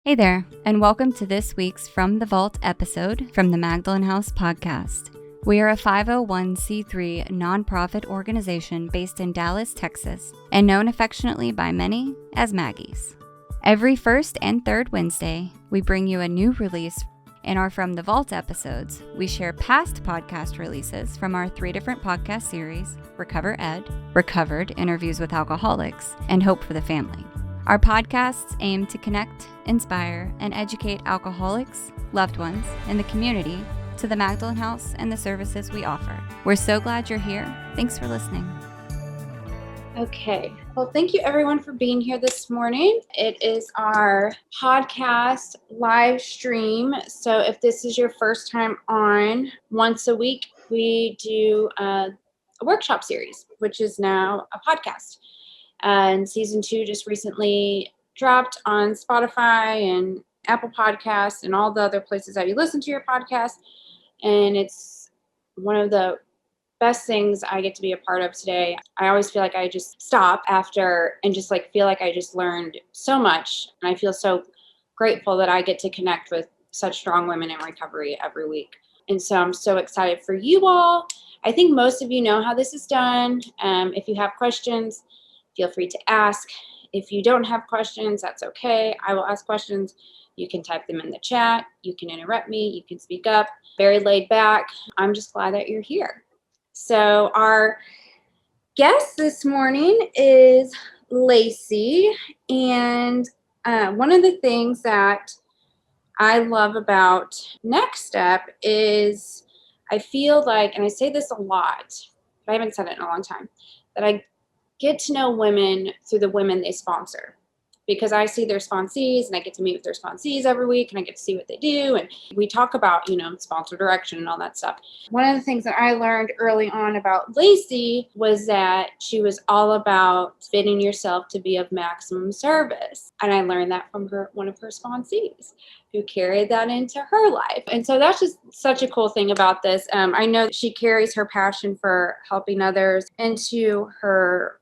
Hey there, and welcome to this week's From the Vault episode from the Magdalen House podcast. We are a 501c3 nonprofit organization based in Dallas, Texas, and known affectionately by many as Maggies. Every first and third Wednesday, we bring you a new release. In our From the Vault episodes, we share past podcast releases from our 3 different podcast series, Recover Ed, Recovered Interviews with Alcoholics, and Hope for the Family. Our podcasts aim to connect, inspire, and educate alcoholics, loved ones, and the community to the Magdalen House and the services we offer. We're so glad you're here. Thanks for listening. Okay. Well, thank you everyone for being here this morning. It is our podcast live stream. So if this is your first time on, once a week, we do a workshop series, which is now a podcast. And season 2 just recently dropped on Spotify and Apple Podcasts and all the other places that you listen to your podcast. And it's one of the best things I get to be a part of today. I always feel like I just stop after and just feel like I just learned so much. And I feel so grateful that I get to connect with such strong women in recovery every week. And so I'm so excited for you all. I think most of you know how this is done. If you have questions, feel free to ask. If you don't have questions, that's okay. I will ask questions. You can type them in the chat. You can interrupt me. You can speak up. Very laid back. I'm just glad that you're here. So our guest this morning is Lacy. And one of the things that I love about Next Step is I feel like, and I say this a lot, but I haven't said it in a long time, that I get to know women through the women they sponsor, because I see their sponsees and I get to meet with their sponsees every week and I get to see what they do. And we talk about, sponsor direction and all that stuff. One of the things that I learned early on about Lacy was that she was all about fitting yourself to be of maximum service. And I learned that from one of her sponsees who carried that into her life. And so that's just such a cool thing about this. I know that she carries her passion for helping others into her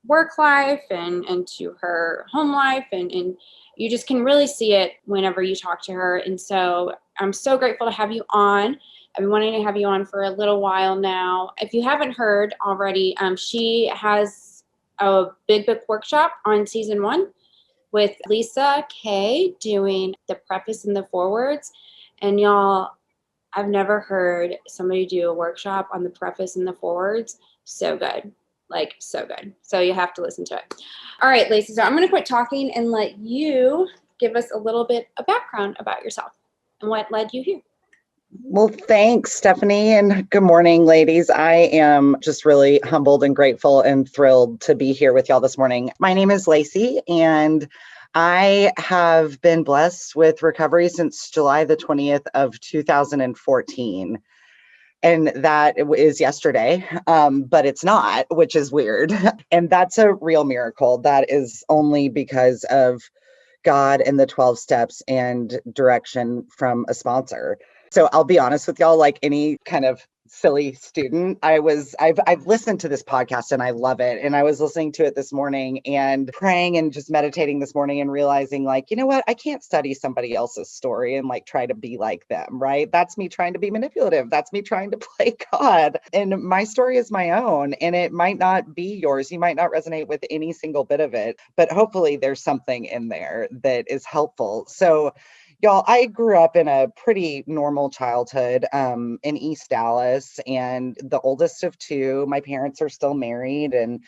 work life and to her home life, and you just can really see it whenever you talk to her. And so I'm so grateful to have you on. I've been wanting to have you on for a little while now. If you haven't heard already, she has a big book workshop on season 1 with Lisa K doing the preface and the forewords. And y'all, I've never heard somebody do a workshop on the preface and the forewords so good. So good. So you have to listen to it. All right, Lacy, so I'm going to quit talking and let you give us a little bit of background about yourself and what led you here. Well, thanks, Stephanie, and good morning, ladies. I am just really humbled and grateful and thrilled to be here with y'all this morning. My name is Lacy, and I have been blessed with recovery since July the 20th of 2014. And that is yesterday, but it's not, which is weird. And that's a real miracle. That is only because of God and the 12 steps and direction from a sponsor. So I'll be honest with y'all, like any kind of silly student, I've listened to this podcast and I love it. And I was listening to it this morning and praying and just meditating this morning and realizing, you know what, I can't study somebody else's story and try to be like them, right? That's me trying to be manipulative. That's me trying to play God. And my story is my own, and it might not be yours. You might not resonate with any single bit of it, but hopefully there's something in there that is helpful. So y'all, I grew up in a pretty normal childhood in East Dallas, and the oldest of 2. My parents are still married and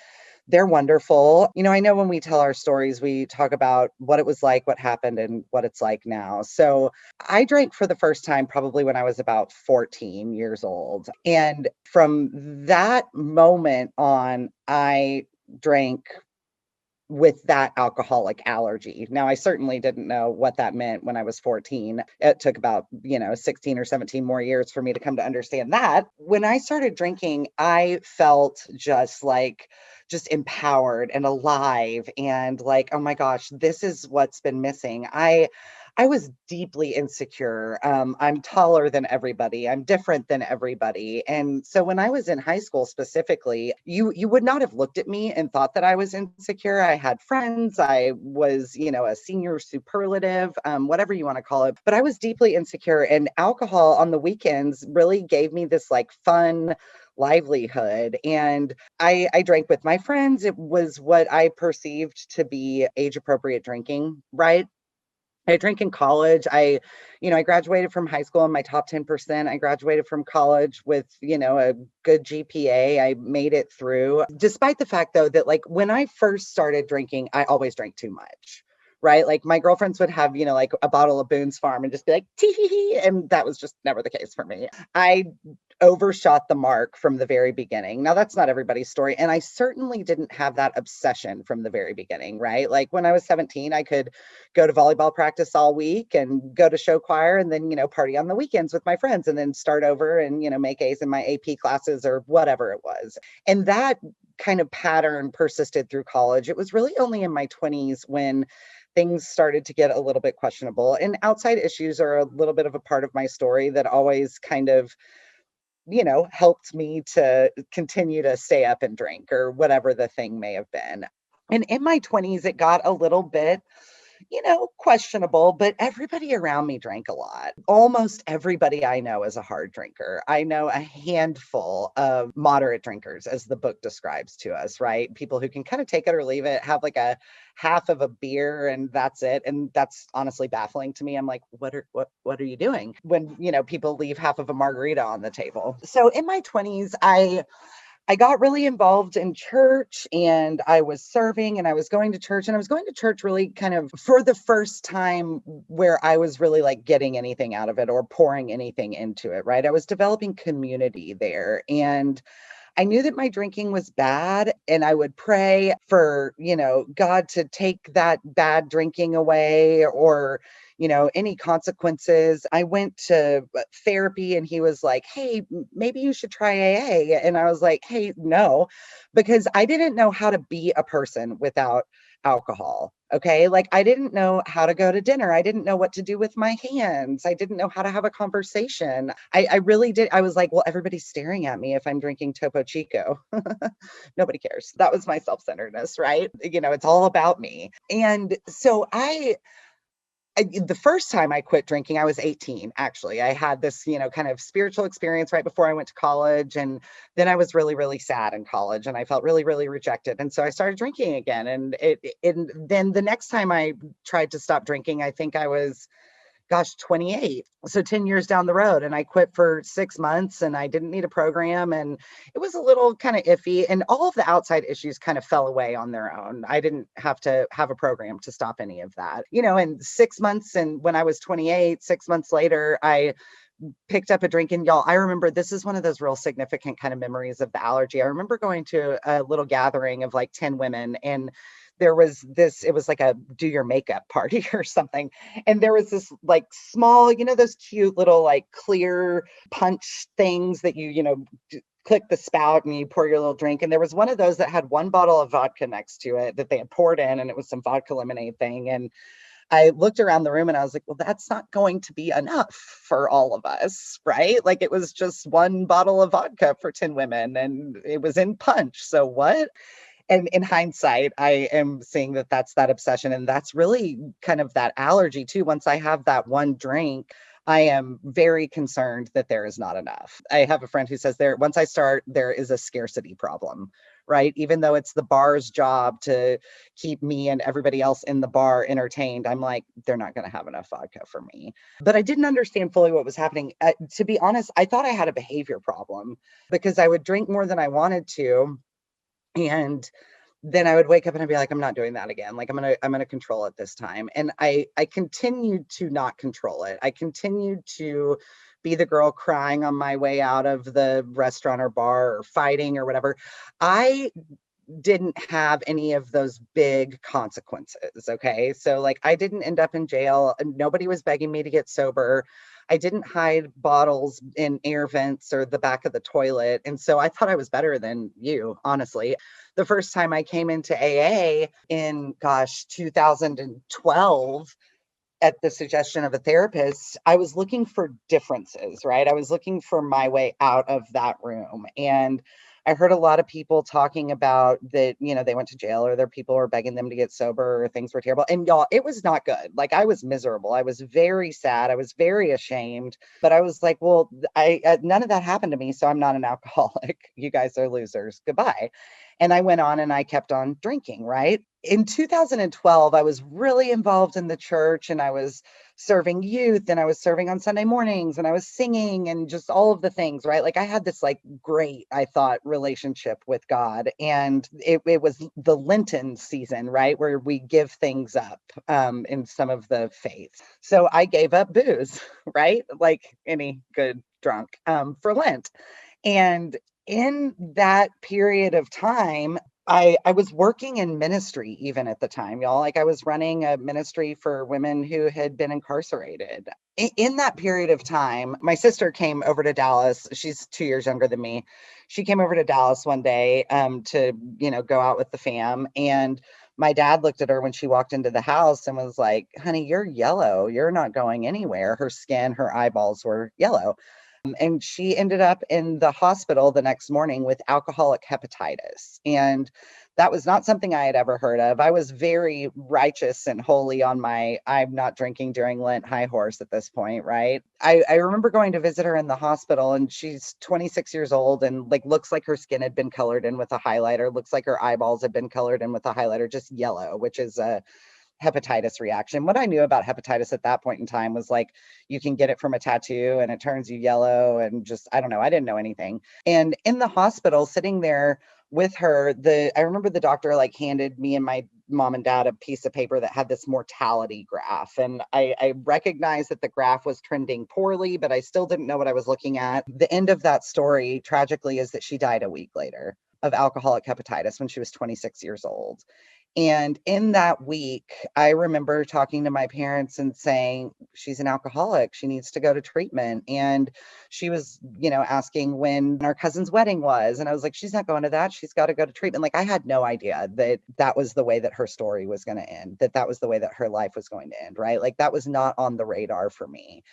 they're wonderful. I know when we tell our stories, we talk about what it was like, what happened, and what it's like now. So I drank for the first time probably when I was about 14 years old. And from that moment on, I drank with that alcoholic allergy. Now, I certainly didn't know what that meant when I was 14. It took about, 16 or 17 more years for me to come to understand that. When I started drinking, I felt just empowered and alive and oh my gosh, this is what's been missing. I I was deeply insecure. I'm taller than everybody. I'm different than everybody. And so when I was in high school specifically, you would not have looked at me and thought that I was insecure. I had friends. I was, a senior superlative, whatever you want to call it. But I was deeply insecure. And alcohol on the weekends really gave me this like fun livelihood. And I drank with my friends. It was what I perceived to be age appropriate drinking, right? I drank in college. I graduated from high school in my top 10%. I graduated from college with, a good GPA. I made it through, despite the fact though, that like when I first started drinking, I always drank too much. Right. Like my girlfriends would have, like a bottle of Boone's Farm and just be like, tee hee hee. And that was just never the case for me. I overshot the mark from the very beginning. Now, that's not everybody's story. And I certainly didn't have that obsession from the very beginning, right? Like when I was 17, I could go to volleyball practice all week and go to show choir and then, party on the weekends with my friends and then start over and, make A's in my AP classes or whatever it was. And that kind of pattern persisted through college. It was really only in my 20s when things started to get a little bit questionable, and outside issues are a little bit of a part of my story that always kind of helped me to continue to stay up and drink or whatever the thing may have been. And in my 20s, it got a little bit, questionable, but everybody around me drank a lot. Almost everybody I know is a hard drinker. I know a handful of moderate drinkers, as the book describes to us, right? People who can kind of take it or leave it, have like a half of a beer and that's it. And that's honestly baffling to me. I'm like, what are you doing when, people leave half of a margarita on the table? So in my 20s, I got really involved in church and I was serving and I was going to church, and I was going to church really kind of for the first time where I was really like getting anything out of it or pouring anything into it, right? I was developing community there, and I knew that my drinking was bad, and I would pray for, God to take that bad drinking away or, any consequences. I went to therapy and he was like, hey, maybe you should try AA. And I was like, hey, no, because I didn't know how to be a person without alcohol. Okay. Like I didn't know how to go to dinner. I didn't know what to do with my hands. I didn't know how to have a conversation. I really did. I was like, well, everybody's staring at me if I'm drinking Topo Chico. Nobody cares. That was my self-centeredness, right? It's all about me. And so the first time I quit drinking, I was 18, actually. I had this, kind of spiritual experience right before I went to college. And then I was really, really sad in college and I felt really, really rejected. And so I started drinking again. And then the next time I tried to stop drinking, I think I was 28. So 10 years down the road, and I quit for 6 months and I didn't need a program, and it was a little kind of iffy, and all of the outside issues kind of fell away on their own. I didn't have to have a program to stop any of that, and 6 months. And when I was 28, 6 months later, I picked up a drink. And y'all, I remember this is one of those real significant kind of memories of the allergy. I remember going to a little gathering of like 10 women, and it was like a do your makeup party or something. And there was this like small, those cute little like clear punch things that click the spout and you pour your little drink. And there was one of those that had one bottle of vodka next to it that they had poured in, and it was some vodka lemonade thing. And I looked around the room and I was like, well, that's not going to be enough for all of us, right? Like it was just one bottle of vodka for 10 women and it was in punch. So what? And in hindsight, I am seeing that that's that obsession. And that's really kind of that allergy too. Once I have that one drink, I am very concerned that there is not enough. I have a friend who says once I start, there is a scarcity problem, right? Even though it's the bar's job to keep me and everybody else in the bar entertained, I'm like, they're not going to have enough vodka for me. But I didn't understand fully what was happening. To be honest, I thought I had a behavior problem because I would drink more than I wanted to. And then I would wake up and I'd be like, I'm not doing that again. Like I'm gonna control it this time. And I continued to not control it. I continued to be the girl crying on my way out of the restaurant or bar or fighting or whatever. I didn't have any of those big consequences. Okay. So like I didn't end up in jail. Nobody was begging me to get sober. I didn't hide bottles in air vents or the back of the toilet. And so I thought I was better than you, honestly. The first time I came into AA in 2012, at the suggestion of a therapist, I was looking for differences, right? I was looking for my way out of that room. And I heard a lot of people talking about that, they went to jail or their people were begging them to get sober or things were terrible. And y'all, it was not good. Like, I was miserable. I was very sad. I was very ashamed, but I was like, well, none of that happened to me. So I'm not an alcoholic. You guys are losers. Goodbye. And I went on and I kept on drinking, right? In 2012, I was really involved in the church and I was serving youth and I was serving on Sunday mornings and I was singing and just all of the things, right? Like, I had this like great, I thought, relationship with God. And it was the Lenten season, right? Where we give things up in some of the faiths. So I gave up booze, right? Like any good drunk for Lent. And in that period of time, I was working in ministry even at the time, y'all. Like, I was running a ministry for women who had been incarcerated. In that period of time, my sister came over to Dallas. She's 2 years younger than me. She came over to Dallas one day to, go out with the fam. And my dad looked at her when she walked into the house and was like, honey, you're yellow. You're not going anywhere. Her skin, her eyeballs were yellow. And she ended up in the hospital the next morning with alcoholic hepatitis. And that was not something I had ever heard of. I was very righteous and holy on my I'm not drinking during Lent high horse at this point, right? I remember going to visit her in the hospital, and she's 26 years old and like looks like her skin had been colored in with a highlighter, looks like her eyeballs had been colored in with a highlighter, just yellow, which is a hepatitis reaction. What I knew about hepatitis at that point in time was like, you can get it from a tattoo and it turns you yellow, and just, I don't know, I didn't know anything. And in the hospital sitting there with her, I remember the doctor like handed me and my mom and dad a piece of paper that had this mortality graph. And I recognized that the graph was trending poorly, but I still didn't know what I was looking at. The end of that story, tragically, is that she died a week later of alcoholic hepatitis when she was 26 years old. And in that week, I remember talking to my parents and saying, she's an alcoholic. She needs to go to treatment. And she was, asking when our cousin's wedding was. And I was like, she's not going to that. She's got to go to treatment. Like, I had no idea that that was the way that her story was going to end, that was the way that her life was going to end, right? Like, that was not on the radar for me.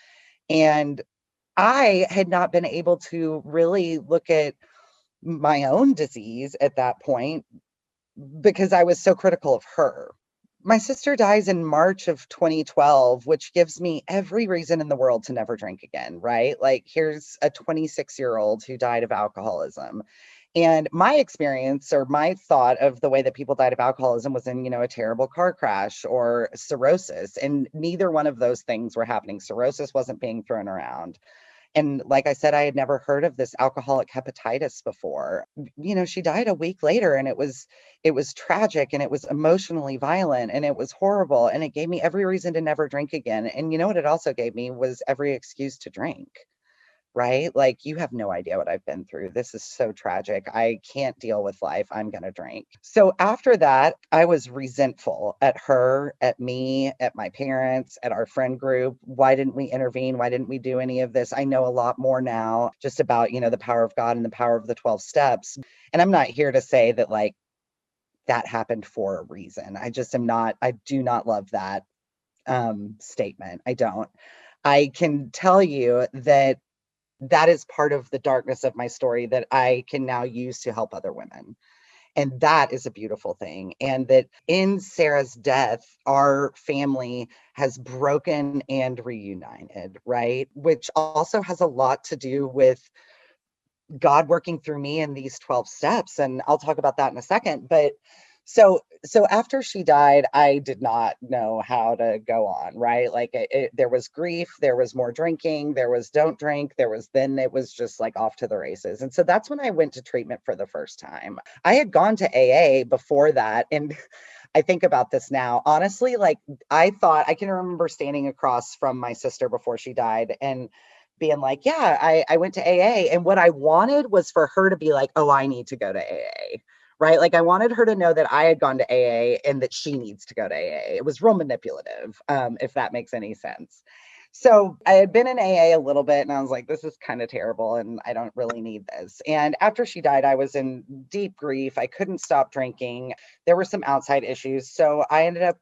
And I had not been able to really look at my own disease at that point because I was so critical of her. My sister dies in March of 2012, which gives me every reason in the world to never drink again, right? Like, here's a 26-year-old who died of alcoholism. And my experience or my thought of the way that people died of alcoholism was in, a terrible car crash or cirrhosis. And neither one of those things were happening. Cirrhosis wasn't being thrown around. And like I said, I had never heard of this alcoholic hepatitis before. She died a week later, and it was tragic, and it was emotionally violent, and it was horrible. And it gave me every reason to never drink again. And you know what it also gave me was every excuse to drink. Right? Like, you have no idea what I've been through. This is so tragic. I can't deal with life. I'm going to drink. So after that, I was resentful at her, at me, at my parents, at our friend group. Why didn't we intervene? Why didn't we do any of this? I know a lot more now just about, the power of God and the power of the 12 steps. And I'm not here to say that like that happened for a reason. I do not love that statement. I don't. I can tell you that is part of the darkness of my story that I can now use to help other women. And that is a beautiful thing. And that in Sarah's death, our family has broken and reunited, right? Which also has a lot to do with God working through me in these 12 steps. And I'll talk about that in a second. But so after she died, I did not know how to go on, right? Like there was grief, there was more drinking, there was don't drink, then it was just like off to the races. And so that's when I went to treatment for the first time. I had gone to AA before that. And I think about this now, honestly, like I can remember standing across from my sister before she died and being like, yeah, I went to AA. And what I wanted was for her to be like, oh, I need to go to AA. Right? Like, I wanted her to know that I had gone to AA and that she needs to go to AA. It was real manipulative, if that makes any sense. So I had been in AA a little bit and I was like, this is kind of terrible and I don't really need this. And after she died, I was in deep grief. I couldn't stop drinking. There were some outside issues. So I ended up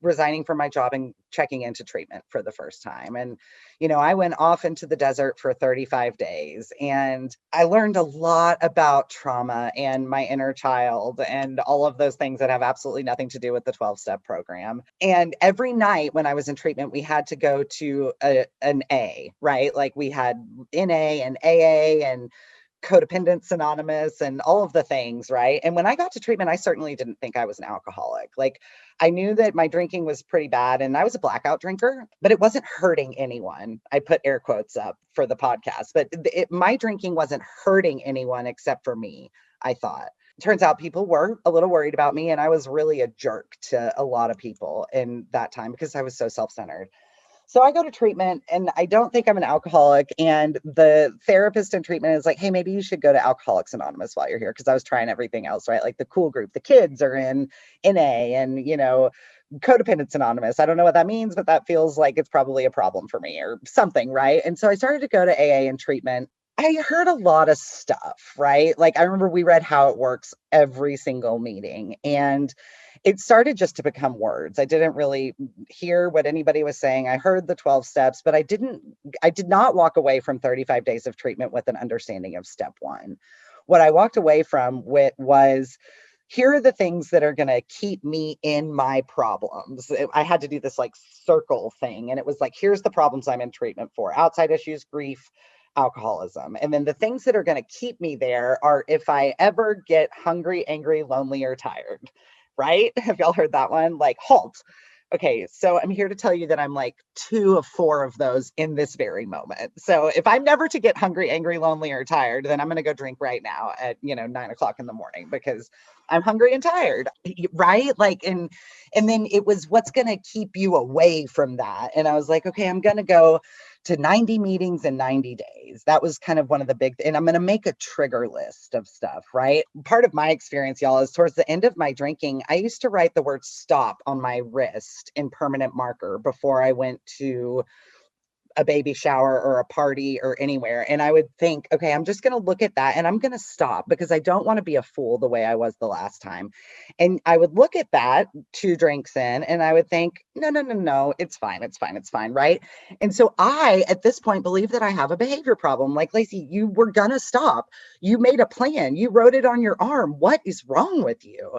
resigning from my job and checking into treatment for the first time. And, I went off into the desert for 35 days and I learned a lot about trauma and my inner child and all of those things that have absolutely nothing to do with the 12-step program. And every night when I was in treatment, we had to go to an A, right? Like we had NA and AA and Codependence Anonymous and all of the things, right? And when I got to treatment, I certainly didn't think I was an alcoholic. Like I knew that my drinking was pretty bad and I was a blackout drinker, but it wasn't hurting anyone. I put air quotes up for the podcast, but my drinking wasn't hurting anyone except for me, I thought. Turns out people were a little worried about me and I was really a jerk to a lot of people in that time because I was so self-centered. So I go to treatment and I don't think I'm an alcoholic. And the therapist in treatment is like, hey, maybe you should go to Alcoholics Anonymous while you're here. Cause I was trying everything else, right? Like the cool group, the kids are in NA and, Codependence Anonymous. I don't know what that means, but that feels like it's probably a problem for me or something, right? And so I started to go to AA and treatment. I heard a lot of stuff, right? Like I remember we read How It Works every single meeting and it started just to become words. I didn't really hear what anybody was saying. I heard the 12 steps, but I did not walk away from 35 days of treatment with an understanding of step one. What I walked away from with was, here are the things that are going to keep me in my problems. I had to do this like circle thing. And it was like, here's the problems I'm in treatment for: outside issues, grief, alcoholism. And then the things that are going to keep me there are if I ever get hungry, angry, lonely, or tired, right? Have y'all heard that one? Like, halt. Okay, so I'm here to tell you that I'm like 2 of 4 of those in this very moment. So if I'm never to get hungry, angry, lonely, or tired, then I'm going to go drink right now at 9:00 in the morning because I'm hungry and tired, right? Like, and then it was, what's going to keep you away from that? And I was like, okay, I'm going to go to 90 meetings in 90 days. That was kind of one of the big, and I'm going to make a trigger list of stuff, right? Part of my experience, y'all, is towards the end of my drinking, I used to write the word stop on my wrist in permanent marker before I went to a baby shower or a party or anywhere. And I would think, okay, I'm just going to look at that and I'm going to stop because I don't want to be a fool the way I was the last time. And I would look at that 2 drinks in and I would think, no, it's fine. Right. And so I, at this point, believe that I have a behavior problem. Like, Lacy, you were going to stop. You made a plan. You wrote it on your arm. What is wrong with you?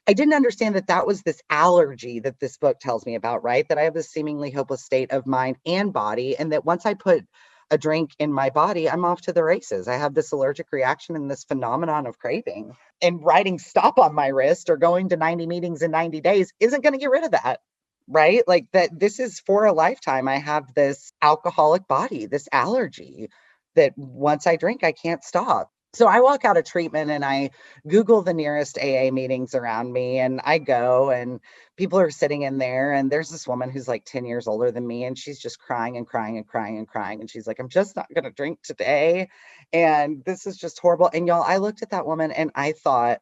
I didn't understand that that was this allergy that this book tells me about, right? That I have this seemingly hopeless state of mind and body. And that once I put a drink in my body, I'm off to the races. I have this allergic reaction and this phenomenon of craving. And writing stop on my wrist or going to 90 meetings in 90 days isn't going to get rid of that, right? Like that, this is for a lifetime. I have this alcoholic body, this allergy that once I drink, I can't stop. So I walk out of treatment and I Google the nearest AA meetings around me and I go and people are sitting in there and there's this woman who's like 10 years older than me and she's just crying and crying and crying and crying. And she's like, I'm just not going to drink today. And this is just horrible. And y'all, I looked at that woman and I thought,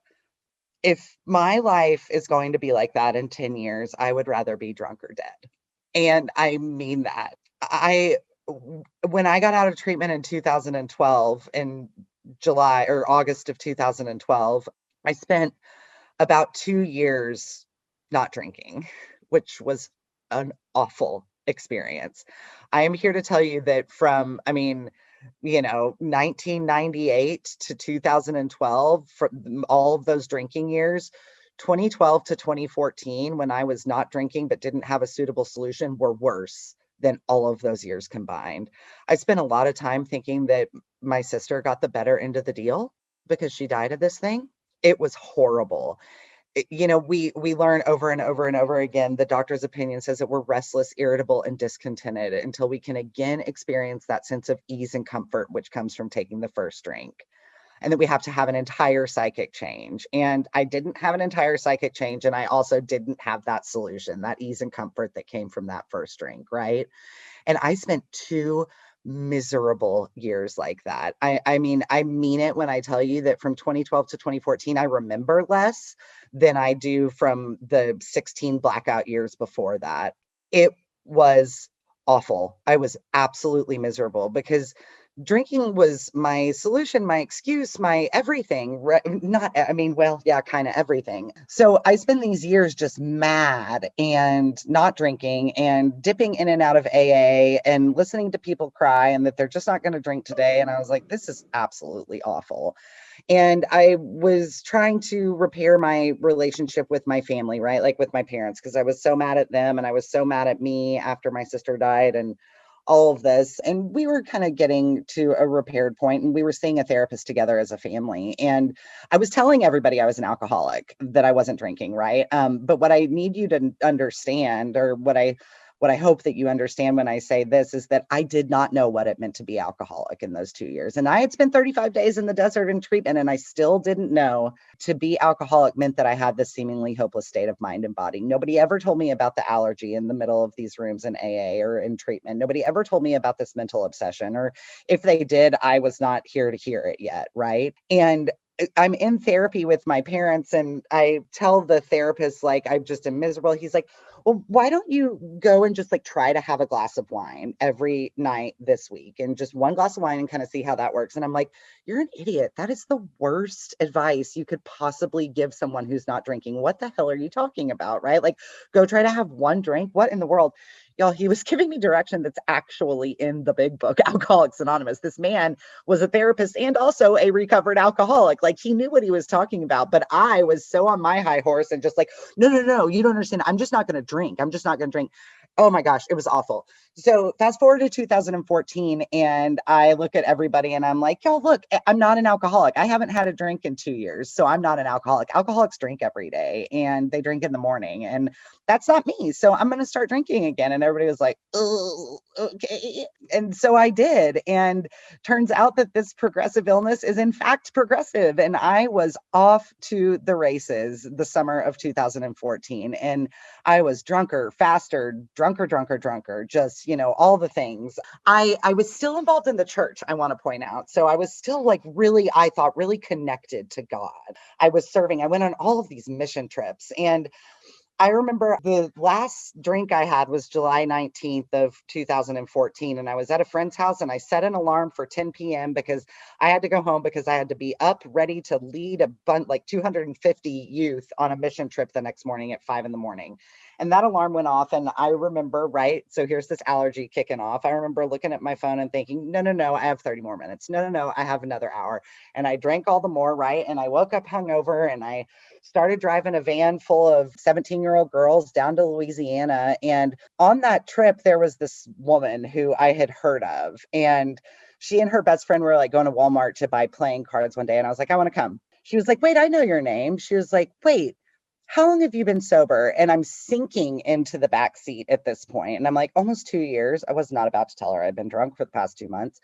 if my life is going to be like that in 10 years, I would rather be drunk or dead. And I mean that. When I got out of treatment in 2012 and July or August of 2012, I spent about 2 years not drinking, which was an awful experience. I am here to tell you that from, 1998 to 2012, for all of those drinking years, 2012 to 2014, when I was not drinking but didn't have a suitable solution, were worse than all of those years combined. I spent a lot of time thinking that my sister got the better end of the deal because she died of this thing. It was horrible. We learn over and over and over again, the doctor's opinion says that we're restless, irritable, and discontented until we can again experience that sense of ease and comfort, which comes from taking the first drink. And that we have to have an entire psychic change. And I didn't have an entire psychic change. And I also didn't have that solution, that ease and comfort that came from that first drink, right? And I spent 2 miserable years like that. I mean it when I tell you that from 2012 to 2014, I remember less than I do from the 16 blackout years before that. It was awful. I was absolutely miserable because drinking was my solution, my excuse, my everything. Kind of everything. So I spent these years just mad and not drinking and dipping in and out of AA and listening to people cry and that they're just not going to drink today. And I was like, this is absolutely awful. And I was trying to repair my relationship with my family, right? Like with my parents, because I was so mad at them and I was so mad at me after my sister died and all of this. And we were kind of getting to a repaired point, and we were seeing a therapist together as a family. And I was telling everybody I was an alcoholic, that I wasn't drinking, right? But what I need you to understand, or what I hope that you understand when I say this, is that I did not know what it meant to be alcoholic in those 2 years. And I had spent 35 days in the desert in treatment, and I still didn't know to be alcoholic meant that I had this seemingly hopeless state of mind and body. Nobody ever told me about the allergy in the middle of these rooms in AA or in treatment. Nobody ever told me about this mental obsession, or if they did, I was not here to hear it yet, right? And I'm in therapy with my parents, and I tell the therapist, like, I just am miserable. He's like, well, why don't you go and just like try to have a glass of wine every night this week, and just one glass of wine, and kind of see how that works. And I'm like, you're an idiot. That is the worst advice you could possibly give someone who's not drinking. What the hell are you talking about? Right? Like, go try to have one drink. What in the world? Y'all, he was giving me direction that's actually in the big book, Alcoholics Anonymous. This man was a therapist and also a recovered alcoholic. Like, he knew what he was talking about, but I was so on my high horse and just like, no, you don't understand. I'm just not going to drink. I'm just not going to drink. Oh my gosh, it was awful. So fast forward to 2014, and I look at everybody and I'm like, yo, look, I'm not an alcoholic. I haven't had a drink in 2 years, so I'm not an alcoholic. Alcoholics drink every day, and they drink in the morning, and that's not me. So I'm going to start drinking again. And everybody was like, oh, okay. And so I did. And turns out that this progressive illness is in fact progressive. And I was off to the races the summer of 2014. And I was drunker, faster, drunker, just, all the things. I was still involved in the church, I want to point out. So I was still like really, I thought, really connected to God. I was serving. I went on all of these mission trips. And I remember the last drink I had was July 19th of 2014. And I was at a friend's house, and I set an alarm for 10 p.m. because I had to go home, because I had to be up ready to lead a bunch, like 250 youth on a mission trip the next morning at 5 a.m. And that alarm went off. And I remember, right? So here's this allergy kicking off. I remember looking at my phone and thinking, no, I have 30 more minutes. No, I have another hour. And I drank all the more, right? And I woke up hungover, and I started driving a van full of 17-year-old girls down to Louisiana. And on that trip, there was this woman who I had heard of. And she and her best friend were like going to Walmart to buy playing cards one day. And I was like, I want to come. She was like, wait, I know your name. She was like, wait, how long have you been sober? And I'm sinking into the back seat at this point. And I'm like, almost 2 years. I was not about to tell her I'd been drunk for the past 2 months.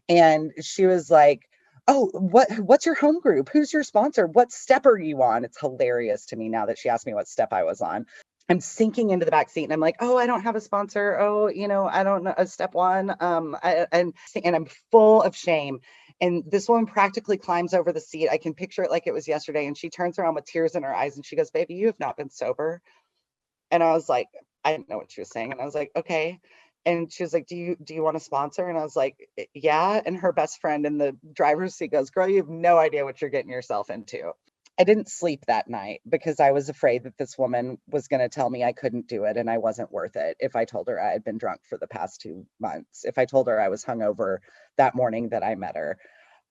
And she was like, oh, what's your home group? Who's your sponsor? What step are you on? It's hilarious to me now that she asked me what step I was on. I'm sinking into the back seat, and I'm like, oh, I don't have a sponsor. Oh, I don't know, a step one. And I'm full of shame. And this woman practically climbs over the seat. I can picture it like it was yesterday. And she turns around with tears in her eyes, and she goes, baby, you have not been sober. And I was like, I didn't know what she was saying. And I was like, okay. And she was like, do you want a sponsor? And I was like, yeah. And her best friend in the driver's seat goes, girl, you have no idea what you're getting yourself into. I didn't sleep that night because I was afraid that this woman was going to tell me I couldn't do it and I wasn't worth it if I told her I had been drunk for the past 2 months, if I told her I was hungover that morning that I met her.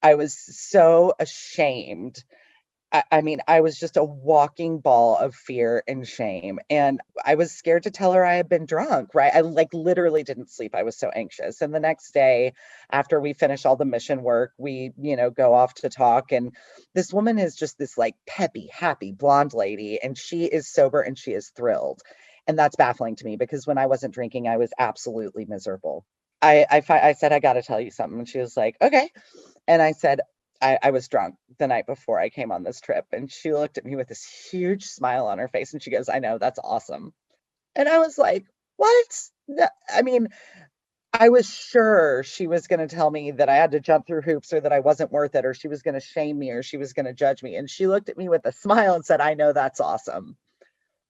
I was so ashamed. I mean, I was just a walking ball of fear and shame. And I was scared to tell her I had been drunk, right? I like literally didn't sleep. I was so anxious. And the next day, after we finish all the mission work, we, go off to talk. And this woman is just this like peppy, happy blonde lady. And she is sober and she is thrilled. And that's baffling to me because when I wasn't drinking, I was absolutely miserable. I said, I got to tell you something. And she was like, okay. And I said, I was drunk the night before I came on this trip. And she looked at me with this huge smile on her face. And she goes, I know, that's awesome. And I was like, what? I mean, I was sure she was going to tell me that I had to jump through hoops or that I wasn't worth it or she was going to shame me or she was going to judge me. And she looked at me with a smile and said, I know, that's awesome.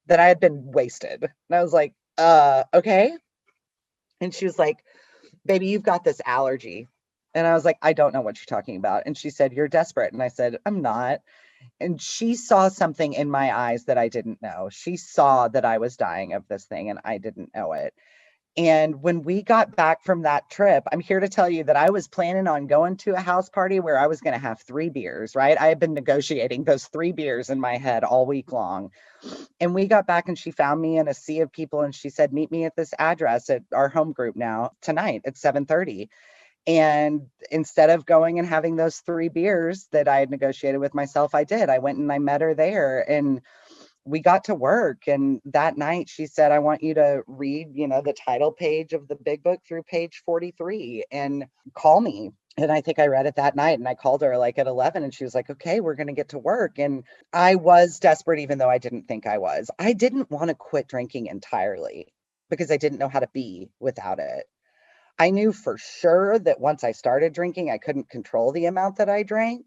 That I had been wasted. And I was like, okay. And she was like, baby, you've got this allergy. And I was like, I don't know what you're talking about. And she said, you're desperate. And I said, I'm not. And she saw something in my eyes that I didn't know. She saw that I was dying of this thing and I didn't know it. And when we got back from that trip, I'm here to tell you that I was planning on going to a house party where I was going to have 3 beers, right? I had been negotiating those 3 beers in my head all week long. And we got back and she found me in a sea of people and she said, meet me at this address at our home group now tonight at 7:30. And instead of going and having those 3 beers that I had negotiated with myself, I did. I went and I met her there and we got to work. And that night she said, I want you to read, the title page of the big book through page 43 and call me. And I think I read it that night and I called her like at 11 and she was like, okay, we're going to get to work. And I was desperate, even though I didn't think I was. I didn't want to quit drinking entirely because I didn't know how to be without it. I knew for sure that once I started drinking, I couldn't control the amount that I drank.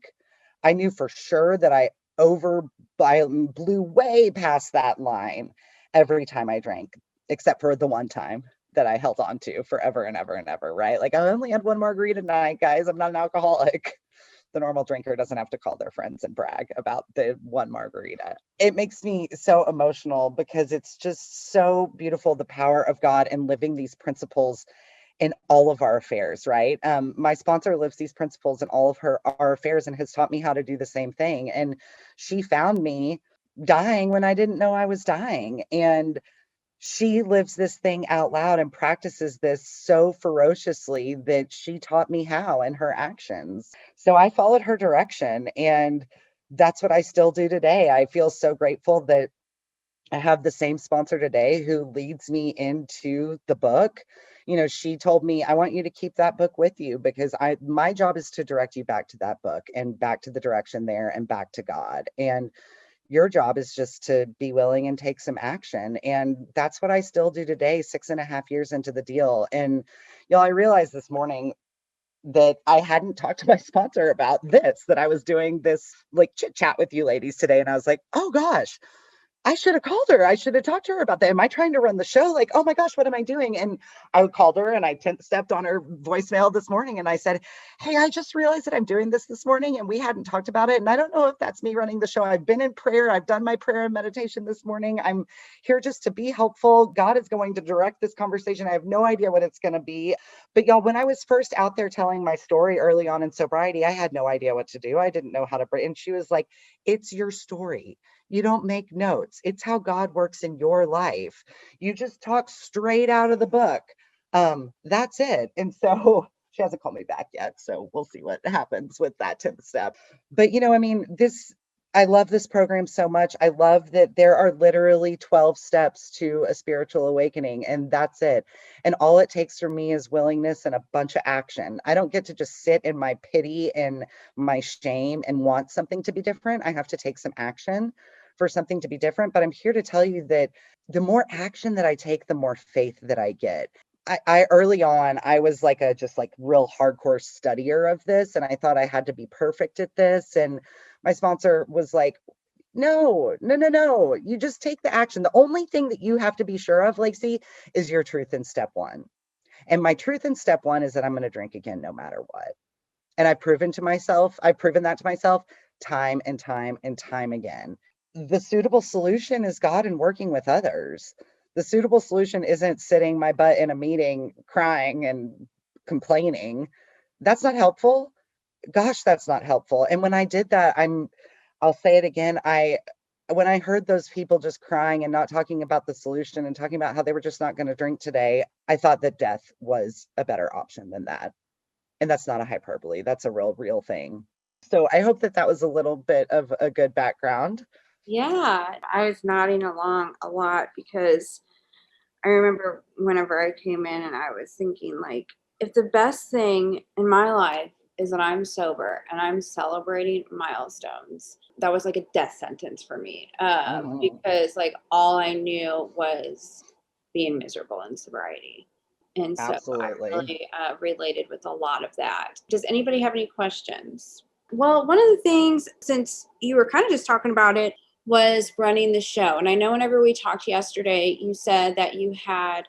I knew for sure that I blew way past that line every time I drank, except for the one time that I held on to forever and ever and ever, right? Like I only had one margarita tonight, guys. I'm not an alcoholic. The normal drinker doesn't have to call their friends and brag about the one margarita. It makes me so emotional because it's just so beautiful, the power of God and living these principles in all of our affairs, right? My sponsor lives these principles in all of our affairs and has taught me how to do the same thing. And she found me dying when I didn't know I was dying. And she lives this thing out loud and practices this so ferociously that she taught me how in her actions. So I followed her direction. And that's what I still do today. I feel so grateful that I have the same sponsor today who leads me into the book. She told me, I want you to keep that book with you because my job is to direct you back to that book and back to the direction there and back to God. And your job is just to be willing and take some action. And that's what I still do today, 6.5 years into the deal. And I realized this morning that I hadn't talked to my sponsor about this, that I was doing this like chit chat with you ladies today. And I was like, oh gosh, I should have called her. I should have talked to her about that. Am I trying to run the show? Like, oh my gosh, what am I doing? And I called her and I 10th stepped on her voicemail this morning. And I said, hey, I just realized that I'm doing this morning and we hadn't talked about it. And I don't know if that's me running the show. I've been in prayer. I've done my prayer and meditation this morning. I'm here just to be helpful. God is going to direct this conversation. I have no idea what it's going to be. But y'all, when I was first out there telling my story early on in sobriety, I had no idea what to do. I didn't know how to and she was like, it's your story. You don't make notes. It's how God works in your life. You just talk straight out of the book. That's it. And so she hasn't called me back yet. So we'll see what happens with that 10th step. But I love this program so much. I love that there are literally 12 steps to a spiritual awakening, and that's it. And all it takes from me is willingness and a bunch of action. I don't get to just sit in my pity and my shame and want something to be different. I have to take some action for something to be different. But I'm here to tell you that the more action that I take, the more faith that I get. I early on, I was like just real hardcore studier of this. And I thought I had to be perfect at this. And my sponsor was like, no. You just take the action. The only thing that you have to be sure of, Lacey, is your truth in step one. And my truth in step one is that I'm going to drink again, no matter what. And I've proven that to myself time and time and time again. The suitable solution is God and working with others. The suitable solution isn't sitting my butt in a meeting crying and complaining. That's not helpful. Gosh, that's not helpful. And when I did that, I'll say it again. When I heard those people just crying and not talking about the solution and talking about how they were just not going to drink today, I thought that death was a better option than that. And that's not a hyperbole. That's a real thing. So I hope that was a little bit of a good background. Yeah, I was nodding along a lot because I remember whenever I came in and I was thinking, like, if the best thing in my life is that I'm sober and I'm celebrating milestones, that was like a death sentence for me. Because like all I knew was being miserable in sobriety. And so Absolutely. I really related with a lot of that. Does anybody have any questions? Well, one of the things, since you were kind of just talking about it, was running the show. And I know whenever we talked yesterday, you said that you had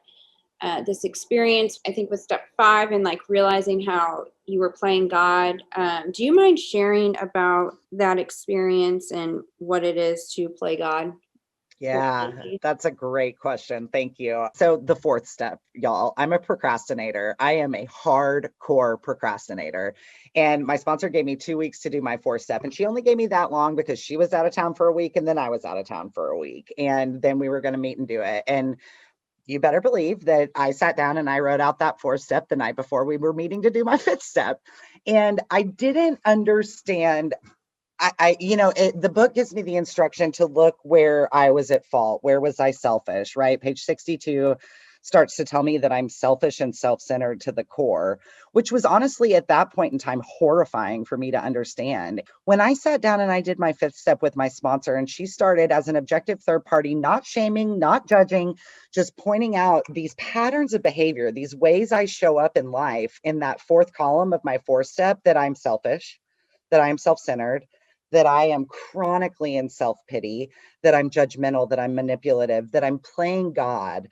this experience, I think with step 5 and like realizing how you were playing God. Do you mind sharing about that experience and what it is to play God? Yeah, that's a great question. Thank you. So the 4th step, y'all, I'm a procrastinator. I am a hardcore procrastinator. And my sponsor gave me 2 weeks to do my 4th step. And she only gave me that long because she was out of town for a week and then I was out of town for a week. And then we were going to meet and do it. And you better believe that I sat down and I wrote out that 4th step the night before we were meeting to do my 5th step. And I didn't understand. The book gives me the instruction to look where I was at fault. Where was I selfish, right? Page 62 starts to tell me that I'm selfish and self-centered to the core, which was honestly at that point in time horrifying for me to understand. When I sat down and I did my 5th step with my sponsor, and she started as an objective third party, not shaming, not judging, just pointing out these patterns of behavior, these ways I show up in life in that 4th column of my 4th step, that I'm selfish, that I'm self-centered, that I am chronically in self-pity, that I'm judgmental, that I'm manipulative, that I'm playing God.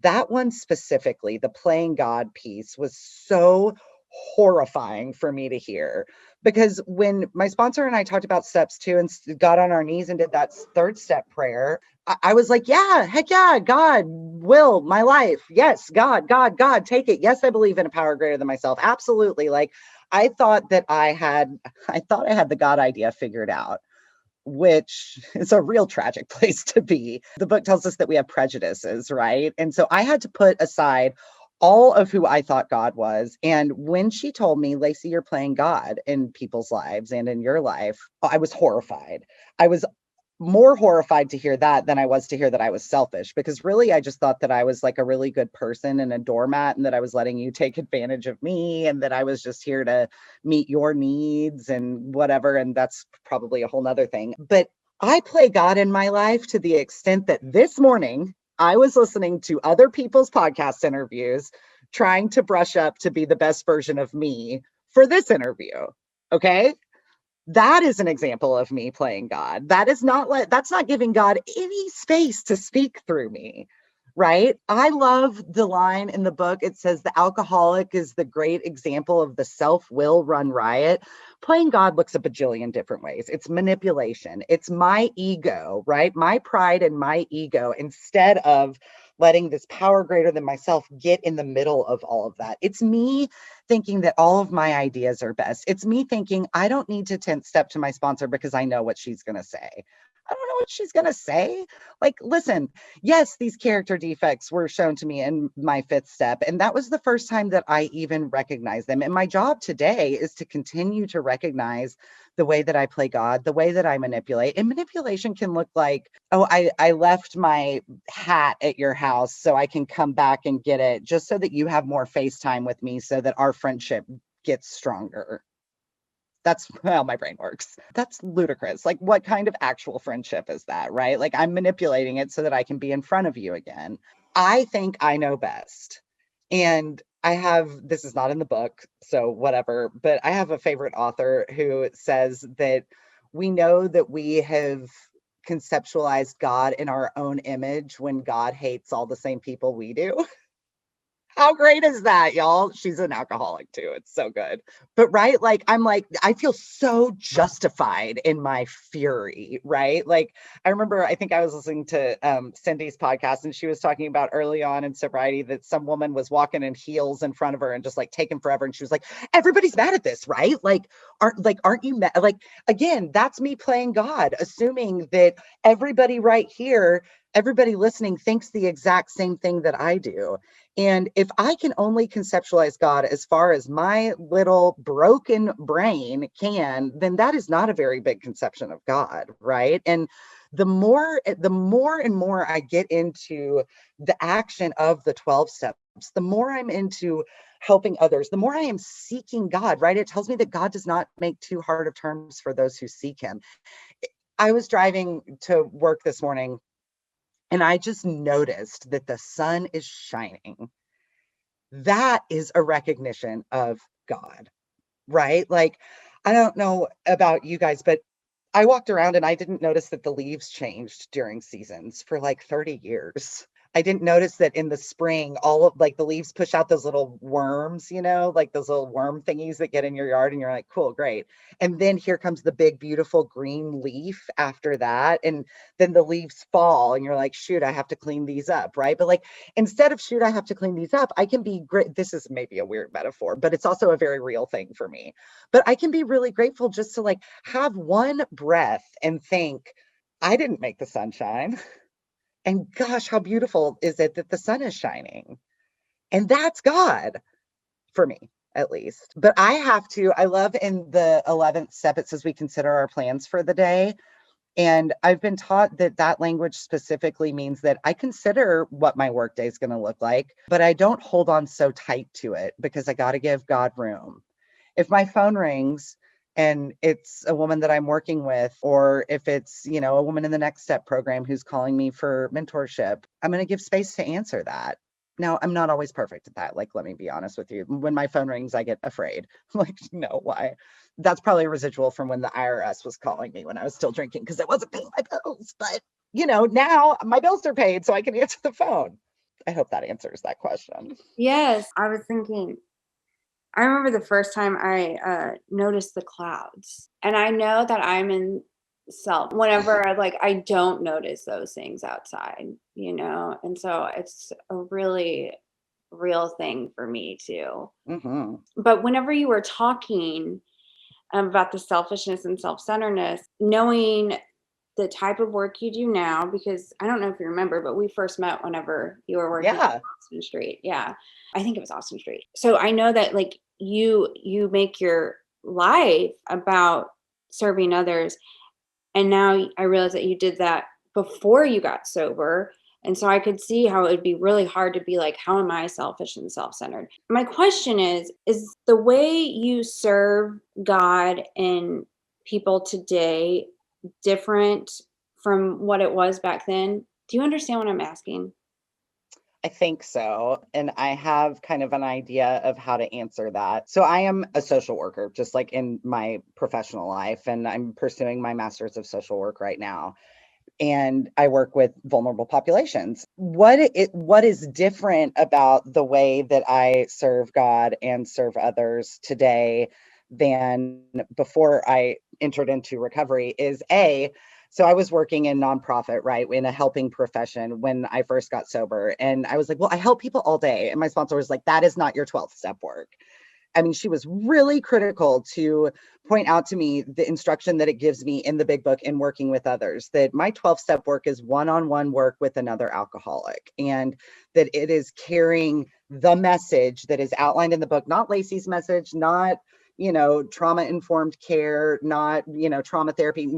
That one specifically, the playing God piece, was so horrifying for me to hear, because when my sponsor and I talked about steps 2 and got on our knees and did that 3rd step prayer, I was like, yeah, heck yeah, God will my life. Yes, God, take it. Yes, I believe in a power greater than myself. Absolutely. Like, I thought I had the God idea figured out, which is a real tragic place to be. The book tells us that we have prejudices, right? And so I had to put aside all of who I thought God was. And when she told me, Lacy, you're playing God in people's lives and in your life, I was horrified. I was more horrified to hear that than I was to hear that I was selfish, because really I just thought that I was like a really good person and a doormat, and that I was letting you take advantage of me, and that I was just here to meet your needs and whatever. And that's probably a whole nother thing. But I play God in my life to the extent that this morning I was listening to other people's podcast interviews, trying to brush up to be the best version of me for this interview. Okay. That is an example of me playing God. That's not giving God any space to speak through me, right? I love the line in the book. It says the alcoholic is the great example of the self-will run riot. Playing God looks a bajillion different ways. It's manipulation. It's my ego, right? My pride and my ego, instead of letting this power greater than myself get in the middle of all of that. It's me thinking that all of my ideas are best. It's me thinking I don't need to 10th step to my sponsor because I know what she's going to say. I don't know what she's going to say. Like, listen, yes, these character defects were shown to me in my 5th step. And that was the first time that I even recognized them. And my job today is to continue to recognize the way that I play God, the way that I manipulate. And manipulation can look like, oh, I left my hat at your house so I can come back and get it, just so that you have more FaceTime with me so that our friendship gets stronger. That's how my brain works. That's ludicrous. Like, what kind of actual friendship is that, right? Like, I'm manipulating it so that I can be in front of you again. I think I know best. And this is not in the book, so whatever, but I have a favorite author who says that we know that we have conceptualized God in our own image when God hates all the same people we do. How great is that, y'all? She's an alcoholic too. It's so good. But right, like, I feel so justified in my fury, right? Like, I remember, I think I was listening to Cindy's podcast, and she was talking about early on in sobriety that some woman was walking in heels in front of her and just like taking forever. And she was like, everybody's mad at this, right? Like, aren't you mad? Like, again, that's me playing God, assuming that everybody right here, everybody listening thinks the exact same thing that I do. And if I can only conceptualize God as far as my little broken brain can, then that is not a very big conception of God, right? And the more and more I get into the action of the 12 steps, the more I'm into helping others, the more I am seeking God, right? It tells me that God does not make too hard of terms for those who seek him. I was driving to work this morning, and I just noticed that the sun is shining. That is a recognition of God, right? Like, I don't know about you guys, but I walked around and I didn't notice that the leaves changed during seasons for like 30 years. I didn't notice that in the spring, all of like the leaves push out those little worms, like those little worm thingies that get in your yard, and you're like, cool, great. And then here comes the big, beautiful green leaf after that. And then the leaves fall and you're like, shoot, I have to clean these up. Right. But like, instead of shoot, I have to clean these up, I can be great. This is maybe a weird metaphor, but it's also a very real thing for me. But I can be really grateful just to like have one breath and think, I didn't make the sunshine. And gosh, how beautiful is it that the sun is shining? And that's God for me, at least. But I love in the 11th step, it says we consider our plans for the day. And I've been taught that that language specifically means that I consider what my workday is going to look like, but I don't hold on so tight to it because I got to give God room. If my phone rings and it's a woman that I'm working with, or if it's, a woman in the Next Step program who's calling me for mentorship, I'm going to give space to answer that. Now, I'm not always perfect at that. Like, let me be honest with you. When my phone rings, I get afraid. I'm like, no, why? That's probably a residual from when the IRS was calling me when I was still drinking because I wasn't paying my bills. But, now my bills are paid, so I can answer the phone. I hope that answers that question. Yes, I was thinking, I remember the first time I noticed the clouds, and I know that I'm in whenever I don't notice those things outside, and so it's a really real thing for me too. Mm-hmm. But whenever you were talking about the selfishness and self-centeredness, knowing the type of work you do now, because I don't know if you remember, but we first met whenever you were working on Austin Street. Yeah. I think it was Austin Street. So I know that you make your life about serving others. And now I realize that you did that before you got sober. And so I could see how it would be really hard to be like, how am I selfish and self-centered? My question is the way you serve God and people today different from what it was back then? Do you understand what I'm asking? I think so. And I have kind of an idea of how to answer that. So I am a social worker, just like in my professional life, and I'm pursuing my master's of social work right now. And I work with vulnerable populations. What is different about the way that I serve God and serve others today than before I entered into recovery is so I was working in nonprofit, right, in a helping profession when I first got sober. And I was like, well, I help people all day. And my sponsor was like, that is not your 12th step work. I mean, she was really critical to point out to me the instruction that it gives me in the big book in working with others, that my 12-step work is one-on-one work with another alcoholic, and that it is carrying the message that is outlined in the book, not Lacy's message, not trauma-informed care, not, trauma therapy,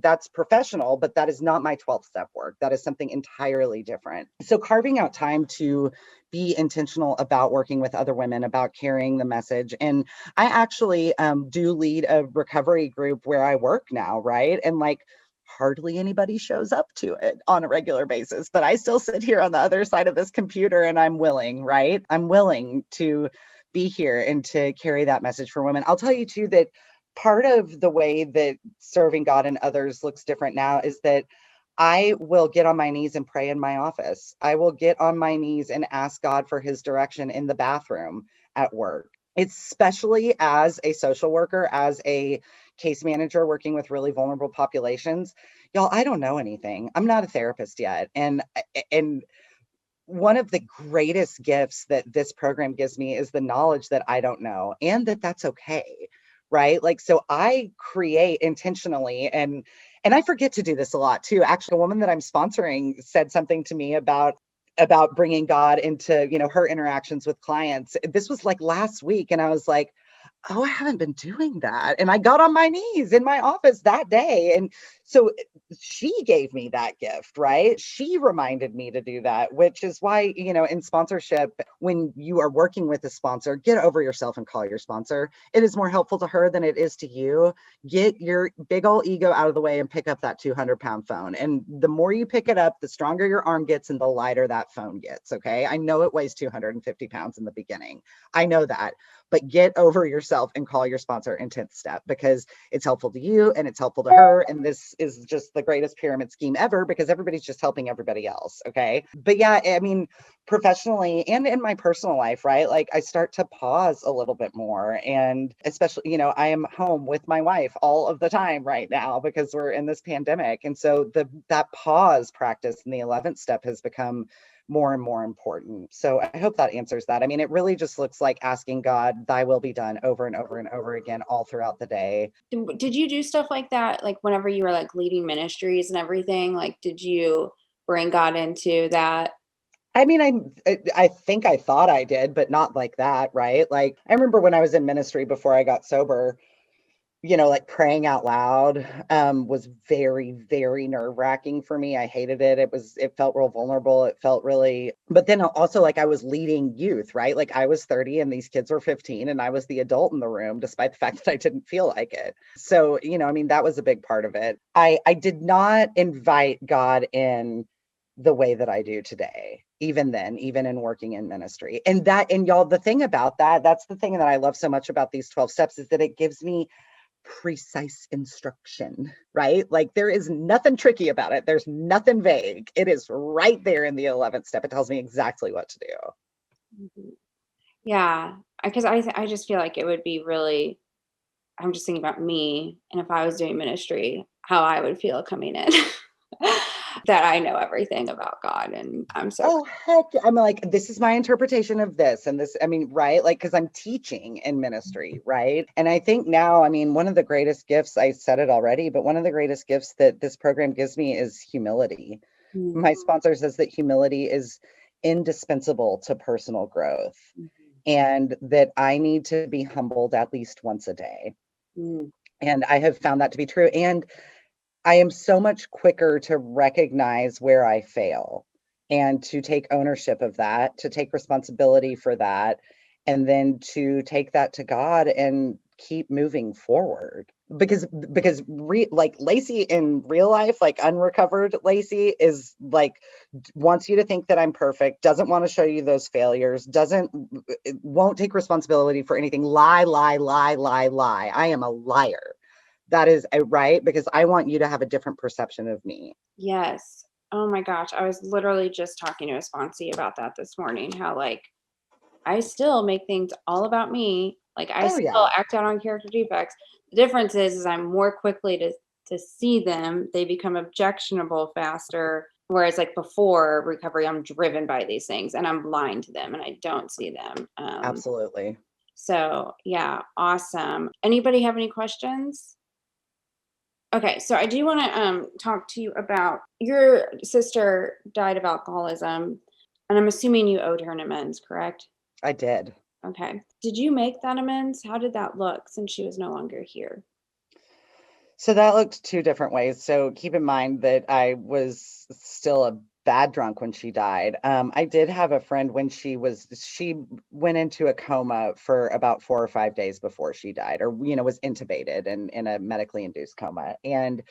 that's professional, but that is not my 12-step work. That is something entirely different. So carving out time to be intentional about working with other women, about carrying the message. And I actually do lead a recovery group where I work now, right? And hardly anybody shows up to it on a regular basis, but I still sit here on the other side of this computer and I'm willing, right? I'm willing to be here and to carry that message for women. I'll tell you too that part of the way that serving God and others looks different now is that I will get on my knees and pray in my office. I will get on my knees and ask God for his direction in the bathroom at work. Especially as a social worker, as a case manager working with really vulnerable populations. Y'all, I don't know anything. I'm not a therapist yet. And one of the greatest gifts that this program gives me is the knowledge that I don't know, and that that's okay, right? So I create intentionally, and I forget to do this a lot too. Actually, a woman that I'm sponsoring said something to me about bringing God into, her interactions with clients. This was last week, and I was like, oh, I haven't been doing that. And I got on my knees in my office that day. And so she gave me that gift, right? She reminded me to do that, which is why, in sponsorship, when you are working with a sponsor, get over yourself and call your sponsor. It is more helpful to her than it is to you. Get your big old ego out of the way and pick up that 200-pound phone. And the more you pick it up, the stronger your arm gets and the lighter that phone gets. Okay. I know it weighs 250 pounds in the beginning. I know that. But get over yourself and call your sponsor in 10th step, because it's helpful to you and it's helpful to her. And this is just the greatest pyramid scheme ever because everybody's just helping everybody else. Okay. But yeah, I mean, professionally and in my personal life, right? Like I start to pause a little bit more. And especially, I am home with my wife all of the time right now because we're in this pandemic. And so that pause practice in the 11th step has become more and more important. So I hope that answers that. I mean, it really just looks like asking God, thy will be done over and over and over again, all throughout the day. Did you do stuff like that? Like whenever you were like leading ministries and everything, like, did you bring God into that? I mean, I think I thought I did, but not like that, right? Like I remember when I was in ministry before I got sober, like praying out loud was very, very nerve-wracking for me. I hated it. It felt real vulnerable. It felt really, but then also like I was leading youth, right? Like I was 30 and these kids were 15 and I was the adult in the room, despite the fact that I didn't feel like it. So, I mean, that was a big part of it. I did not invite God in the way that I do today, even then, even in working in ministry. And y'all, the thing about that's the thing that I love so much about these 12 steps is that it gives me precise instruction, right? Like there is nothing tricky about it. There's nothing vague. It is right there in the 11th step. It tells me exactly what to do. Mm-hmm. Yeah, because I just feel like it would be really, I'm just thinking about me and if I was doing ministry, how I would feel coming in. That I know everything about God and I'm so. Oh, heck. I'm like, this is my interpretation of this. And this, I mean, right? Like, because I'm teaching in ministry, right? And I think now, I mean, one of the greatest gifts, I said it already, but one of the greatest gifts that this program gives me is humility. Mm-hmm. My sponsor says that humility is indispensable to personal growth and that I need to be humbled at least once a day. And I have found that to be true. And I am so much quicker to recognize where I fail and to take ownership of that, to take responsibility for that, and then to take that to God and keep moving forward. Because like Lacy in real life, like unrecovered Lacy is like wants you to think that I'm perfect, doesn't want to show you those failures, won't take responsibility for anything. Lie. I am a liar. That is right, because I want you to have a different perception of me. Yes. Oh my gosh. I was literally just talking to a sponsee about that this morning, how like I still make things all about me. Like I still act out on character defects. The difference is I'm more quickly to see them. They become objectionable faster. Whereas like before recovery, I'm driven by these things and I'm blind to them and I don't see them. Absolutely. So yeah, awesome. Anybody have any questions? Okay, so I do want to talk to you about your sister died of alcoholism, and I'm assuming you owed her an amends, correct? I did. Okay. Did you make that amends? How did that look since she was no longer here? So that looked two different ways. So keep in mind that I was still a bad drunk when she died. I did have a friend when she went into a coma for about 4 or 5 days before she died, or was intubated and in a medically induced coma. And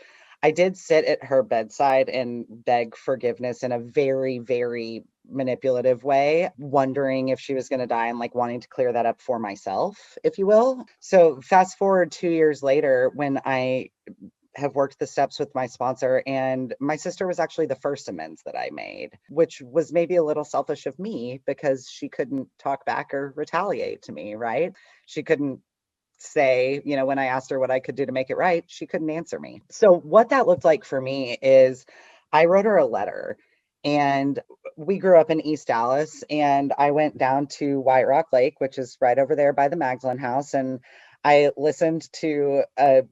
I did sit at her bedside and beg forgiveness in a very, very manipulative way, wondering if she was going to die and like wanting to clear that up for myself, if you will. So fast forward 2 years later, when I have worked the steps with my sponsor, and my sister was actually the first amends that I made, which was maybe a little selfish of me because she couldn't talk back or retaliate to me, right? She couldn't say, when I asked her what I could do to make it right, she couldn't answer me. So what that looked like for me is I wrote her a letter, and we grew up in East Dallas, and I went down to White Rock Lake, which is right over there by the Magdalen House, and I listened to a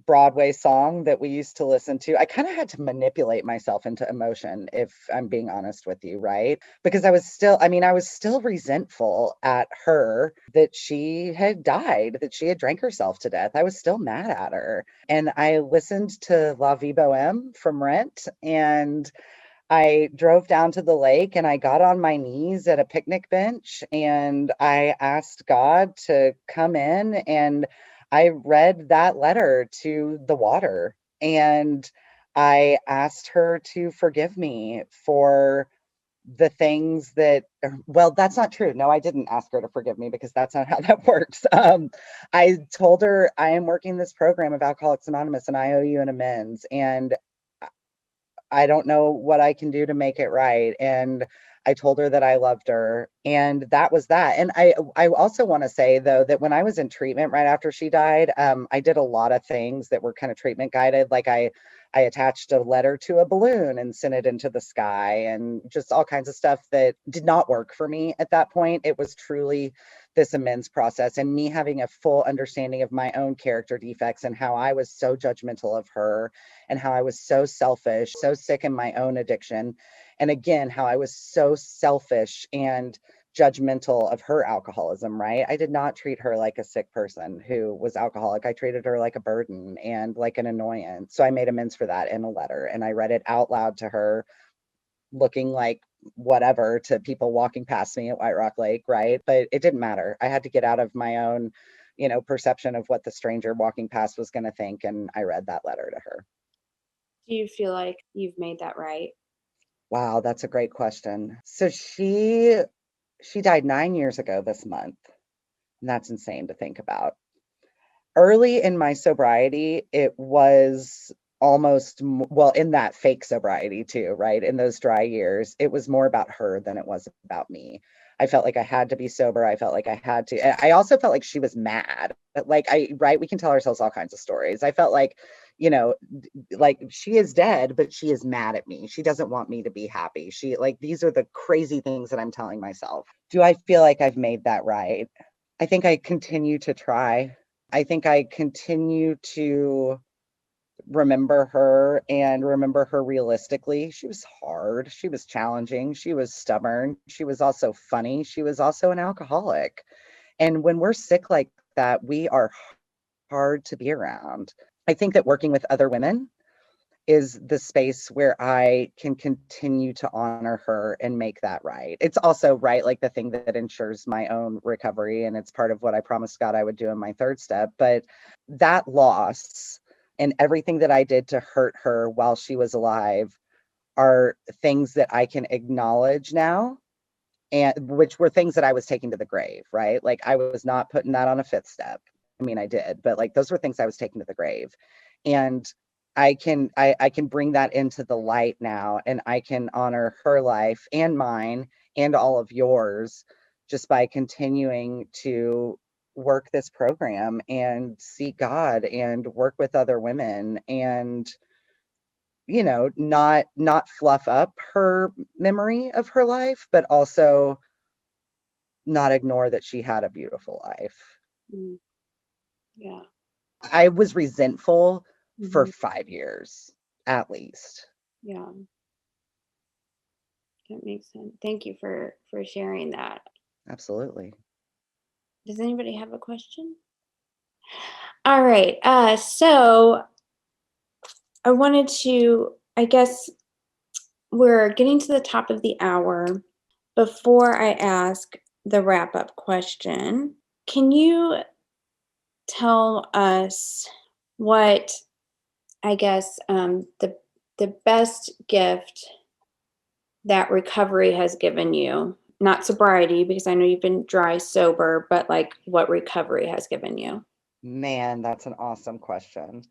Broadway song that we used to listen to. I kind of had to manipulate myself into emotion, if I'm being honest with you, right? Because I was still resentful at her that she had died, that she had drank herself to death. I was still mad at her. And I listened to La Vie Boheme from Rent, and I drove down to the lake and I got on my knees at a picnic bench and I asked God to come in, and I read that letter to the water, and I asked her to forgive me for the things that, well, that's not true. No, I didn't ask her to forgive me because that's not how that works. I told her, I am working this program of Alcoholics Anonymous and I owe you an amends. And I don't know what I can do to make it right. And I told her that I loved her, and that was that. And I also want to say though that when I was in treatment right after she died, I did a lot of things that were kind of treatment guided. Like I attached a letter to a balloon and sent it into the sky, and just all kinds of stuff that did not work for me at that point. It was truly this amends process and me having a full understanding of my own character defects and how I was so judgmental of her and how I was so selfish, so sick in my own addiction. And again, how I was so selfish and judgmental of her alcoholism, right? I did not treat her like a sick person who was alcoholic. I treated her like a burden and like an annoyance. So I made amends for that in a letter, and I read it out loud to her, looking like whatever to people walking past me at White Rock Lake, right? But it didn't matter. I had to get out of my own, perception of what the stranger walking past was going to think. And I read that letter to her. Do you feel like you've made that right? Wow, that's a great question. So she died 9 years ago this month. And that's insane to think about. Early in my sobriety, it was almost, well, in that fake sobriety too, right? In those dry years, it was more about her than it was about me. I felt like I had to be sober. I felt like I had to. I also felt like she was mad. Right? We can tell ourselves all kinds of stories. I felt like, like she is dead, but she is mad at me. She doesn't want me to be happy. These are the crazy things that I'm telling myself. Do I feel like I've made that right? I think I continue to try. I think I continue to remember her and remember her realistically. She was hard. She was challenging. She was stubborn. She was also funny. She was also an alcoholic. And when we're sick like that, we are hard to be around. I think that working with other women is the space where I can continue to honor her and make that right. It's also right, like the thing that ensures my own recovery. And it's part of what I promised God I would do in my third step. But that loss and everything that I did to hurt her while she was alive are things that I can acknowledge now, and which were things that I was taking to the grave, right? Like I was not putting that on a fifth step. I mean, I did, but like those were things I was taking to the grave. And I can bring that into the light now, and I can honor her life and mine and all of yours just by continuing to work this program and seek God and work with other women and not fluff up her memory of her life, but also not ignore that she had a beautiful life. Mm. Yeah. I was resentful for Mhm. 5 years at least. Yeah. That makes sense. Thank you for sharing that. Absolutely. Does anybody have a question? All right. So I wanted to, I guess we're getting to the top of the hour. Before I ask the wrap up question, can you tell us what, I guess, the best gift that recovery has given you? Not sobriety, because I know you've been dry sober, but like what recovery has given you? Man, that's an awesome question.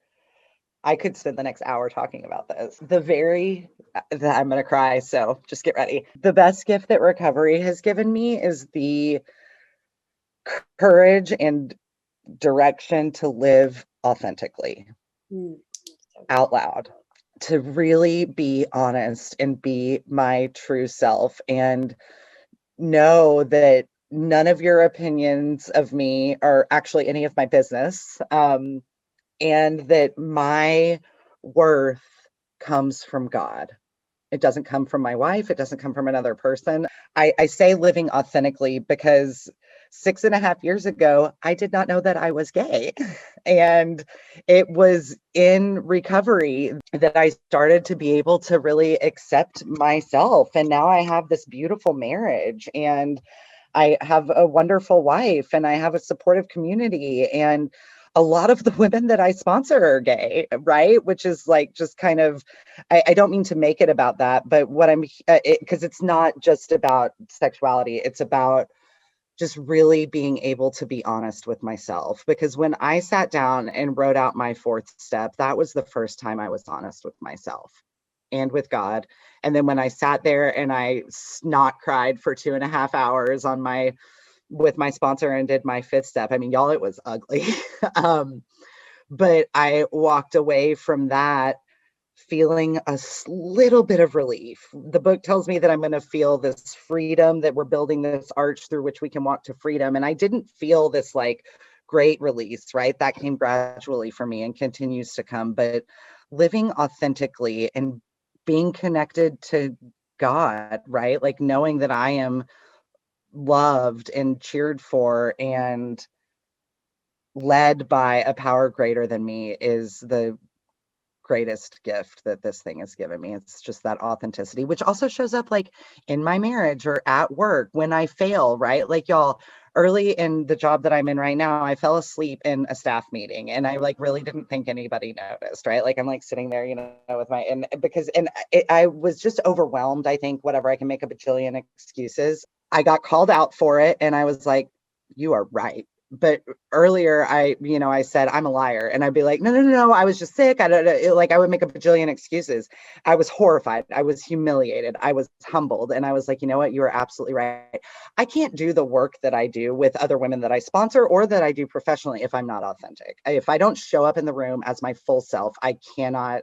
I could spend the next hour talking about this. I'm going to cry, so just get ready. The best gift that recovery has given me is the courage and direction to live authentically out loud, to really be honest and be my true self, and know that none of your opinions of me are actually any of my business. And that my worth comes from God. It doesn't come from my wife. It doesn't come from another person. I say living authentically because 6.5 years ago, I did not know that I was gay. And it was in recovery that I started to be able to really accept myself. And now I have this beautiful marriage, and I have a wonderful wife, and I have a supportive community, and a lot of the women that I sponsor are gay, right? Which is like just kind of, I don't mean to make it about that, but what because it's not just about sexuality, it's about just really being able to be honest with myself. Because when I sat down and wrote out my fourth step, that was the first time I was honest with myself and with God. And then when I sat there and I snot cried for 2.5 hours with my sponsor and did my fifth step, I mean, y'all, it was ugly. But I walked away from that feeling a little bit of relief. The book tells me that I'm going to feel this freedom, that we're building this arch through which we can walk to freedom. And I didn't feel this like great release, right? That came gradually for me and continues to come. But living authentically and being connected to God, right? Like knowing that I am loved and cheered for and led by a power greater than me is the greatest gift that this thing has given me. It's just that authenticity, which also shows up like in my marriage or at work when I fail, right? Like y'all, early in the job that I'm in right now, I fell asleep in a staff meeting and I like really didn't think anybody noticed, right? Like I'm like sitting there, with I was just overwhelmed. I think whatever, I can make a bajillion excuses. I got called out for it and I was like, you are right. But earlier I said I'm a liar and I'd be like, no, I was just sick. I don't know. Like I would make a bajillion excuses. I was horrified. I was humiliated. I was humbled. And I was like, you know what? You are absolutely right. I can't do the work that I do with other women that I sponsor or that I do professionally if I'm not authentic. If I don't show up in the room as my full self, I cannot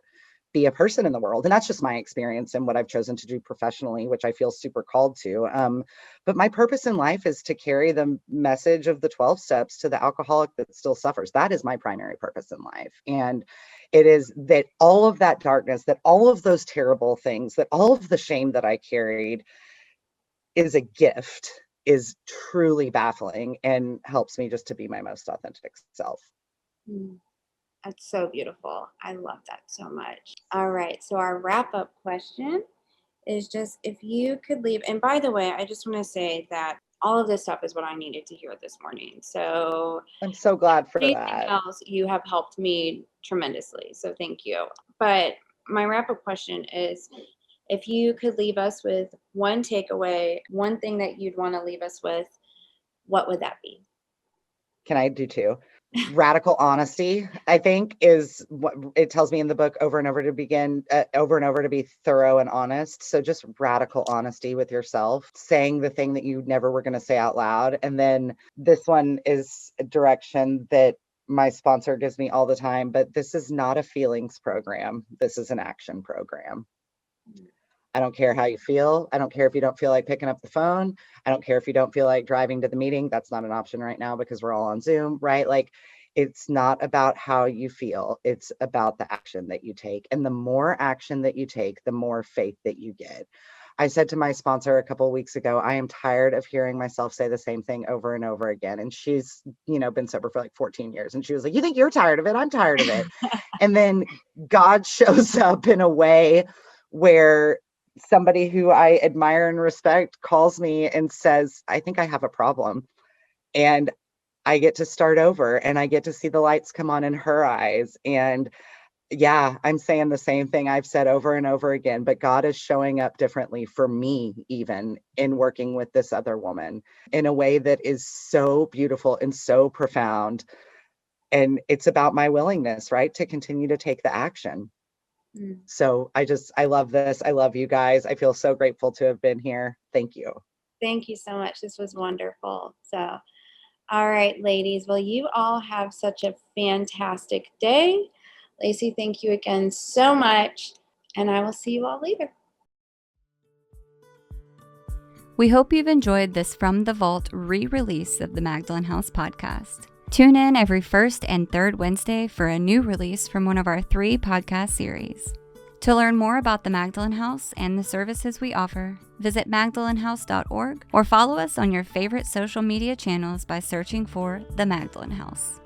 be a person in the world. And that's just my experience and what I've chosen to do professionally, which I feel super called to. But my purpose in life is to carry the message of the 12 steps to the alcoholic that still suffers. That is my primary purpose in life. And it is that all of that darkness, that all of those terrible things, that all of the shame that I carried is a gift, is truly baffling and helps me just to be my most authentic self. That's so beautiful. I love that so much. All right. So our wrap-up question is just if you could leave, and by the way, I just want to say that all of this stuff is what I needed to hear this morning. So I'm so glad for anything that. else, you have helped me tremendously. So thank you. But my wrap-up question is if you could leave us with one takeaway, one thing that you'd want to leave us with, what would that be? Can I do two? Radical honesty, I think, is what it tells me in the book over and over to be thorough and honest. So just radical honesty with yourself, saying the thing that you never were going to say out loud. And then this one is a direction that my sponsor gives me all the time, but this is not a feelings program. This is an action program. I don't care how you feel. I don't care if you don't feel like picking up the phone. I don't care if you don't feel like driving to the meeting. That's not an option right now because we're all on Zoom, right? Like it's not about how you feel. It's about the action that you take. And the more action that you take, the more faith that you get. I said to my sponsor a couple of weeks ago, I am tired of hearing myself say the same thing over and over again. And she's, been sober for like 14 years. And she was like, you think you're tired of it? I'm tired of it. And then God shows up in a way where somebody who I admire and respect calls me and says, I think I have a problem. And I get to start over and I get to see the lights come on in her eyes. And yeah, I'm saying the same thing I've said over and over again, but God is showing up differently for me, even in working with this other woman in a way that is so beautiful and so profound. And it's about my willingness, right, to continue to take the action. So I love this. I love you guys. I feel so grateful to have been here. Thank you. Thank you so much. This was wonderful. So, all right, ladies. Well, you all have such a fantastic day. Lacy, thank you again so much. And I will see you all later. We hope you've enjoyed this From the Vault re-release of the Magdalen House podcast. Tune in every first and third Wednesday for a new release from one of our 3 podcast series. To learn more about the Magdalen House and the services we offer, visit magdalenhouse.org or follow us on your favorite social media channels by searching for the Magdalen House.